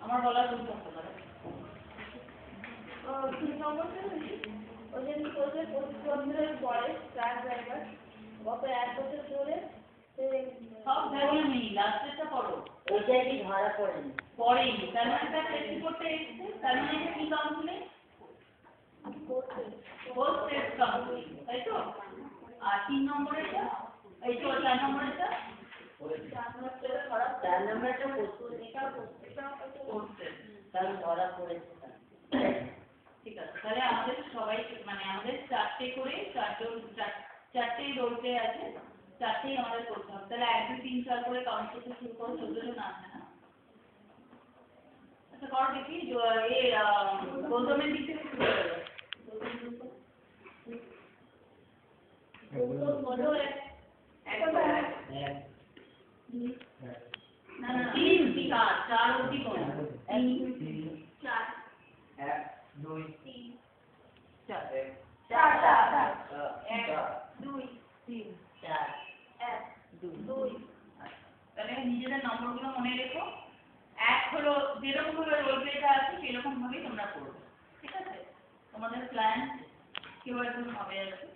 আমার বলা ভুল করতে পারে। 3 নম্বরটা ওদের পরিবর্তনের পরে ট্রাক ড্রাইভার গত 1 বছর ধরে সব ধরনের নেই, লাস্টেরটা পড়ো। ওইটাই কি ধরা পড়েনি? পড়েনি, তার মানে এটা টেস্ট করতে এসেছে, তার মানে এটা কি কাউন্সিলিং? পোস্ট টেস্ট কাউন্সিলিং, তাই তো? আর 3 নম্বরেরটা, এই তো 4 নম্বরেরটা 4 নম্বরটা পোস্ট কারণ ধরা পড়েছে। ঠিক আছে, তাহলে আমাদের সবাই মানে আমাদের 4টে করে 4টে রোল প্লে আছে, 4টেই আমাদের করতে হবে। তাহলে 1 2 3 4 করে কাউন্ট করতে শুরু করো, 14 জন আছে না? আচ্ছা করো দেখি, গৌতমের দিক থেকে শুরু করো। না না 3 4 অবধি করো। 3 4 1 2 3 4 4 1 2 3 4 1 2 তাহলে নিজেদের নম্বরগুলো মনে রেখো। 1 হলো যেরকম ভাবে রোল প্লেটা আছে সেরকম ভাবেই তোমরা করবে, ঠিক আছে? তোমাদের প্ল্যান কিভাবে হবে আর কি।